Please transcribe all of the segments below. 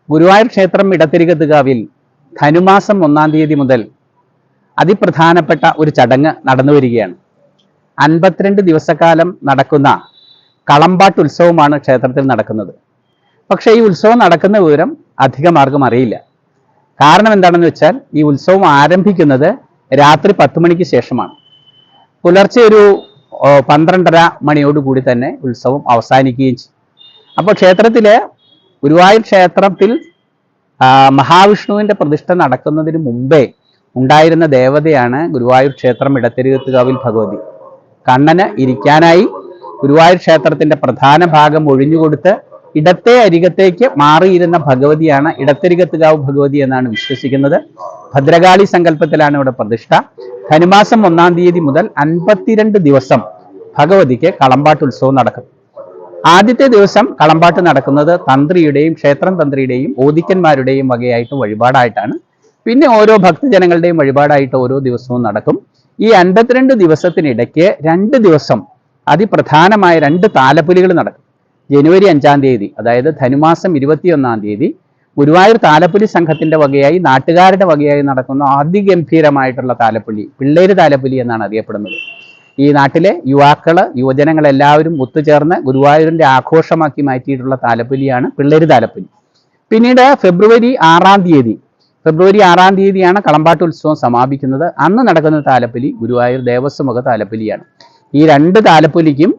ഗുരുവായൂർ ക്ഷേത്രം ഇടത്തിരികത്തുകാവിൽ ധനുമാസം 1-ാം തീയതി മുതൽ അതിപ്രധാനപ്പെട്ട ഒരു ചടങ്ങ് നടന്നു വരികയാണ്. 52 ദിവസക്കാലം നടക്കുന്ന കളമ്പാട്ട് ഉത്സവമാണ് ക്ഷേത്രത്തിൽ നടക്കുന്നത്. പക്ഷേ ഈ ഉത്സവം നടക്കുന്ന വിവരം അധികം ആർക്കും അറിയില്ല. കാരണം എന്താണെന്ന് വെച്ചാൽ ഈ ഉത്സവം ആരംഭിക്കുന്നത് രാത്രി 10 മണിക്ക് ശേഷമാണ്. പുലർച്ചെ ഒരു 12:30 മണിയോടുകൂടി തന്നെ ഉത്സവം അവസാനിക്കുകയും ചെയ്യും. അപ്പോൾ ഗുരുവായൂർ ക്ഷേത്രത്തിൽ മഹാവിഷ്ണുവിന്റെ പ്രതിഷ്ഠ നടക്കുന്നതിന് മുമ്പേ ഉണ്ടായിരുന്ന ദേവതയാണ് ഗുരുവായൂർ ക്ഷേത്രം ഇടത്തിരികത്തുകാവിൽ ഭഗവതി. കണ്ണന് ഇരിക്കാനായി ഗുരുവായൂർ ക്ഷേത്രത്തിന്റെ പ്രധാന ഭാഗം ഒഴിഞ്ഞുകൊടുത്ത് ഇടത്തെ അരികത്തേക്ക് മാറിയിരുന്ന ഭഗവതിയാണ് ഇടത്തിരികത്തുകാവ് ഭഗവതി എന്നാണ് വിശ്വസിക്കുന്നത്. ഭദ്രകാളി സങ്കല്പത്തിലാണ് ഇവിടെ പ്രതിഷ്ഠ. ധനുമാസം 1-ാം തീയതി മുതൽ 52 ദിവസം ഭഗവതിക്ക് കളമ്പാട്ട് ഉത്സവം നടക്കും. ആദ്യത്തെ ദിവസം കളമ്പാട്ട് നടക്കുന്നത് തന്ത്രിയുടെയും ക്ഷേത്രം തന്ത്രിയുടെയും ഓദിക്കന്മാരുടെയും വകയായിട്ട് വഴിപാടായിട്ടാണ്. പിന്നെ ഓരോ ഭക്തജനങ്ങളുടെയും വഴിപാടായിട്ട് ഓരോ ദിവസവും നടക്കും. ഈ 52 ദിവസത്തിനിടയ്ക്ക് 2 ദിവസം അതിപ്രധാനമായ 2 താലപ്പൊലികൾ നടക്കും. ജനുവരി 5-ാം തീയതി, അതായത് ധനുമാസം 21-ാം തീയതി ഗുരുവായൂർ താലപ്പൊലി സംഘത്തിന്റെ വകയായി നാട്ടുകാരുടെ വകയായി നടക്കുന്ന അതിഗംഭീരമായിട്ടുള്ള താലപ്പൊലി, പിള്ളേര് താലപ്പൊലി എന്നാണ് അറിയപ്പെടുന്നത്. ഈ നാട്ടിലെ യുവജനങ്ങൾ എല്ലാവരും ഒത്തുചേർന്ന് ഗുരുവായൂരിന്റെ ആഘോഷമാക്കി മാറ്റിയിട്ടുള്ള താലപ്പൊലിയാണ് പിള്ളേര് താലപ്പൊലി. പിന്നീട് ഫെബ്രുവരി 6-ാം തീയതിയാണ് കളമ്പാട്ട് ഉത്സവം സമാപിക്കുന്നത്. അന്ന് നടക്കുന്ന താലപ്പൊലി ഗുരുവായൂർ ദേവസ്വം വക താലപ്പൊലിയാണ്. ഈ 2 താലപ്പൊലിക്കും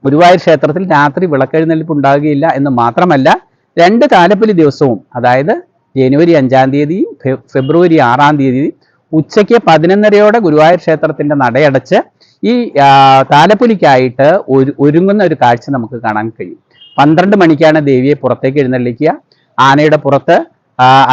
ഗുരുവായൂർ ക്ഷേത്രത്തിൽ രാത്രി വിളക്കെഴുന്നള്ളിപ്പ് ഉണ്ടാകുകയില്ല എന്ന് മാത്രമല്ല, 2 താലപ്പൊലി ദിവസവും, അതായത് ജനുവരി 5-ാം തീയതിയും ഫെബ്രുവരി 6-ാം തീയതിയും ഉച്ചയ്ക്ക് 11:30 ഗുരുവായൂർ ക്ഷേത്രത്തിന്റെ നടയടച്ച് ഈ താലപ്പൊലിക്കായിട്ട് ഒരുങ്ങുന്ന ഒരു കാഴ്ച നമുക്ക് കാണാൻ കഴിയും. 12 മണിക്കാണ് ദേവിയെ പുറത്തേക്ക് എഴുന്നള്ളിക്കുക. ആനയുടെ പുറത്ത്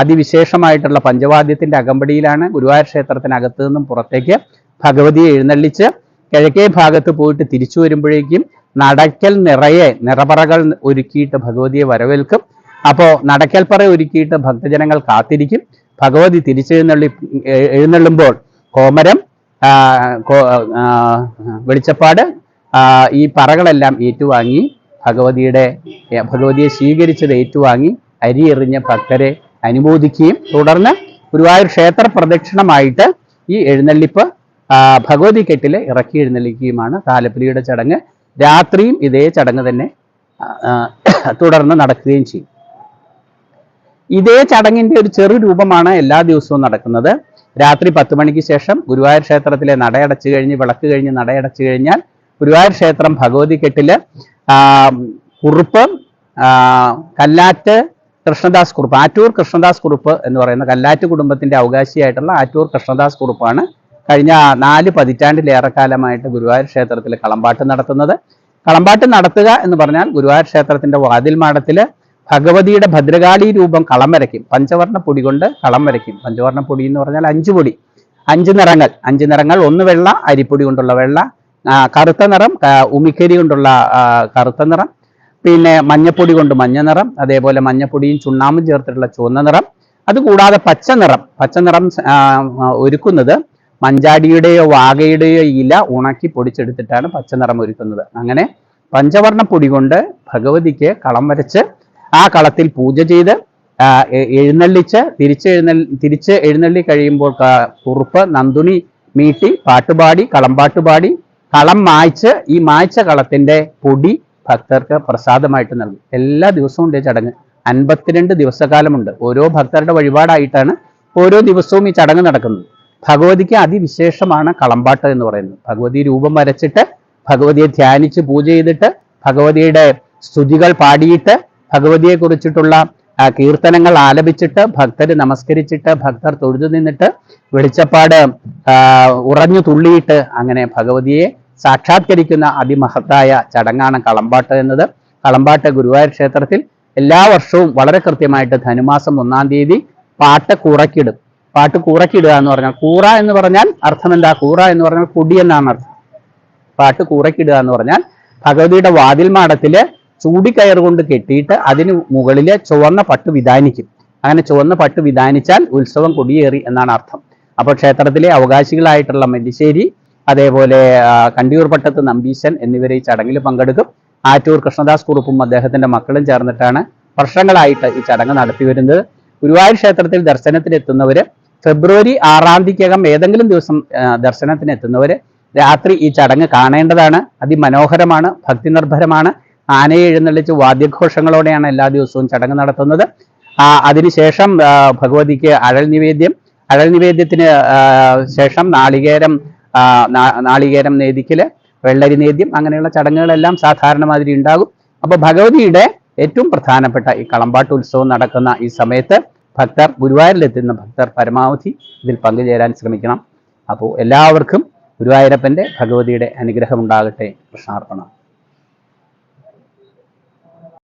അതിവിശേഷമായിട്ടുള്ള പഞ്ചവാദ്യത്തിന്റെ അകമ്പടിയിലാണ് ഗുരുവായൂർ ക്ഷേത്രത്തിനകത്ത് നിന്നും പുറത്തേക്ക് ഭഗവതിയെ എഴുന്നള്ളിച്ച് കിഴക്കേ ഭാഗത്ത് പോയിട്ട് തിരിച്ചു വരുമ്പോഴേക്കും നടക്കൽ നിറയെ നിറപറകൾ ഒരുക്കിയിട്ട് ഭഗവതിയെ വരവേൽക്കും. അപ്പോൾ നടക്കൽപ്പറ ഒരുക്കിയിട്ട് ഭക്തജനങ്ങൾ കാത്തിരിക്കും. ഭഗവതി എഴുന്നള്ളുമ്പോൾ കോമരം, വെളിച്ചപ്പാട്, ഈ പറകളെല്ലാം ഏറ്റുവാങ്ങി ഭഗവതിയെ സ്വീകരിച്ചത് ഏറ്റുവാങ്ങി അരിയെറിഞ്ഞ ഭക്തരെ അനുമോദിക്കുകയും തുടർന്ന് ഗുരുവായൂർ ക്ഷേത്ര പ്രദക്ഷിണമായിട്ട് ഈ എഴുന്നള്ളിപ്പ് ഭഗവതി കെട്ടില് ഇറക്കി എഴുന്നള്ളിക്കുകയുമാണ് താലപ്പൊലിയുടെ ചടങ്ങ്. രാത്രിയും ഇതേ ചടങ്ങ് തന്നെ തുടർന്ന് നടക്കുകയും ചെയ്യും. ഇതേ ചടങ്ങിന്റെ ഒരു ചെറു രൂപമാണ് എല്ലാ ദിവസവും നടക്കുന്നത്. രാത്രി 10 മണിക്ക് ശേഷം ഗുരുവായൂർ ക്ഷേത്രത്തിലെ നടയടച്ചു കഴിഞ്ഞ് വിളക്ക് കഴിഞ്ഞ് നടയടച്ചു കഴിഞ്ഞാൽ ഗുരുവായൂർ ക്ഷേത്രം ഭഗവതി കെട്ടില് കുറുപ്പ്, കല്ലാറ്റ് കൃഷ്ണദാസ് കുറുപ്പ്, ആറ്റൂർ കൃഷ്ണദാസ് കുറുപ്പ് എന്ന് പറയുന്ന കല്ലാറ്റ് കുടുംബത്തിന്റെ അവകാശിയായിട്ടുള്ള ആറ്റൂർ കൃഷ്ണദാസ് കുറുപ്പാണ് കഴിഞ്ഞ 4 പതിറ്റാണ്ടിലേറെ കാലമായിട്ട് ഗുരുവായൂർ ക്ഷേത്രത്തിൽ കളമ്പാട്ട് നടത്തുന്നത്. കളമ്പാട്ട് നടത്തുക എന്ന് പറഞ്ഞാൽ ഗുരുവായൂർ ക്ഷേത്രത്തിന്റെ വാതിൽ മാടത്തില് ഭഗവതിയുടെ ഭദ്രകാളി രൂപം കളം വരയ്ക്കും. പഞ്ചവർണ്ണ പൊടി കൊണ്ട് കളം വരയ്ക്കും. പഞ്ചവർണ്ണ പൊടി എന്ന് പറഞ്ഞാൽ 5 പൊടി, 5 നിറങ്ങൾ. 1 വെള്ള, അരിപ്പൊടി കൊണ്ടുള്ള വെള്ള, കറുത്ത നിറം, ഉമിക്കരി കൊണ്ടുള്ള കറുത്ത നിറം, പിന്നെ മഞ്ഞപ്പൊടി കൊണ്ട് മഞ്ഞ നിറം, അതേപോലെ മഞ്ഞപ്പൊടിയും ചുണ്ണാമ്പും ചേർത്തിട്ടുള്ള ചുവന്ന നിറം. അതുകൂടാതെ പച്ച നിറം ഒരുക്കുന്നത് മഞ്ചാടിയുടെയോ വാകയുടെയോ ഇല ഉണക്കി പൊടിച്ചെടുത്തിട്ടാണ് പച്ച നിറം ഒരുക്കുന്നത്. അങ്ങനെ പഞ്ചവർണ്ണ പൊടി കൊണ്ട് ഭഗവതിക്ക് കളം വരച്ച് ആ കളത്തിൽ പൂജ ചെയ്ത് എഴുന്നള്ളിച്ച് തിരിച്ച് എഴുന്നള്ളി കഴിയുമ്പോൾ കുറുപ്പ് നന്ദുണി മീട്ടി പാട്ടുപാടി കളമ്പാട്ടുപാടി കളം മായ്ച്ച് ഈ മായ്ച്ച കളത്തിന്റെ പൊടി ഭക്തർക്ക് പ്രസാദമായിട്ട് നൽകും. എല്ലാ ദിവസവും ഉണ്ട് ചടങ്ങ്. 52 ദിവസക്കാലമുണ്ട്. ഓരോ ഭക്തരുടെ വഴിപാടായിട്ടാണ് ഓരോ ദിവസവും ഈ ചടങ്ങ് നടക്കുന്നത്. ഭഗവതിക്ക് അതിവിശേഷമാണ് കളമ്പാട്ട് എന്ന് പറയുന്നത്. ഭഗവതി രൂപം വരച്ചിട്ട് ഭഗവതിയെ ധ്യാനിച്ച് പൂജ ചെയ്തിട്ട് ഭഗവതിയുടെ സ്തുതികൾ പാടിയിട്ട് ഭഗവതിയെ കുറിച്ചിട്ടുള്ള കീർത്തനങ്ങൾ ആലപിച്ചിട്ട് ഭക്തർ നമസ്കരിച്ചിട്ട് ഭക്തർ തൊഴുതു നിന്നിട്ട് വെളിച്ചപ്പാട് ഉറഞ്ഞു തുള്ളിയിട്ട് അങ്ങനെ ഭഗവതിയെ സാക്ഷാത്കരിക്കുന്ന അതിമഹത്തായ ചടങ്ങാണ് കളമ്പാട്ട് എന്നത്. കളമ്പാട്ട് ഗുരുവായൂർ ക്ഷേത്രത്തിൽ എല്ലാ വർഷവും വളരെ കൃത്യമായിട്ട് ധനുമാസം 1-ാം തീയതി പാട്ട് കൂറക്കിടും. പാട്ട് കൂറക്കിടുക എന്ന് പറഞ്ഞാൽ, കൂറ എന്ന് പറഞ്ഞാൽ അർത്ഥം എന്താ? കൂറ എന്ന് പറഞ്ഞാൽ കുടി എന്നാണ് അർത്ഥം. പാട്ട് കൂറക്കിടുക എന്ന് പറഞ്ഞാൽ ഭഗവതിയുടെ വാതിൽ മാടത്തില് ചൂടിക്കയർ കൊണ്ട് കെട്ടിയിട്ട് അതിന് മുകളില് ചുവന്ന പട്ട് വിധാനിക്കും. അങ്ങനെ ചുവന്ന പട്ട് വിധാനിച്ചാൽ ഉത്സവം കൊടിയേറി എന്നാണ് അർത്ഥം. അപ്പോൾ ക്ഷേത്രത്തിലെ അവകാശികളായിട്ടുള്ള മെല്ലിശ്ശേരി, അതേപോലെ കണ്ടിയൂർ പട്ടത്ത് നമ്പീശൻ എന്നിവരെ ഈ ചടങ്ങിൽ പങ്കെടുക്കും. ആറ്റൂർ കൃഷ്ണദാസ് കുറുപ്പും അദ്ദേഹത്തിന്റെ മക്കളും ചേർന്നിട്ടാണ് വർഷങ്ങളായിട്ട് ഈ ചടങ്ങ് നടത്തി വരുന്നത്. ഗുരുവായൂർ ക്ഷേത്രത്തിൽ ദർശനത്തിനെത്തുന്നവര് ഫെബ്രുവരി 6-ാം തീയതിക്കകം ഏതെങ്കിലും ദിവസം ദർശനത്തിന് എത്തുന്നവര് രാത്രി ഈ ചടങ്ങ് കാണേണ്ടതാണ്. അതിമനോഹരമാണ്, ഭക്തി നിർഭരമാണ്. ആനയെ എഴുന്നള്ളിച്ച് വാദ്യഘോഷങ്ങളോടെയാണ് എല്ലാ ദിവസവും ചടങ്ങ് നടത്തുന്നത്. അതിനുശേഷം ഭഗവതിക്ക് അഴൽ നിവേദ്യത്തിന് ശേഷം നാളികേരം നേദിക്കല്, വെള്ളരി നേദ്യം, അങ്ങനെയുള്ള ചടങ്ങുകളെല്ലാം സാധാരണ മാതിരി ഉണ്ടാകും. അപ്പോൾ ഭഗവതിയുടെ ഏറ്റവും പ്രധാനപ്പെട്ട ഈ കളമ്പാട്ട് ഉത്സവം നടക്കുന്ന ഈ സമയത്ത് ഗുരുവായൂരിലെത്തുന്ന ഭക്തർ പരമാവധി ഇതിൽ പങ്കുചേരാൻ ശ്രമിക്കണം. അപ്പോൾ എല്ലാവർക്കും ഗുരുവായൂരപ്പൻ്റെ ഭഗവതിയുടെ അനുഗ്രഹം ഉണ്ടാകട്ടെ. കൃഷ്ണാർപ്പണം.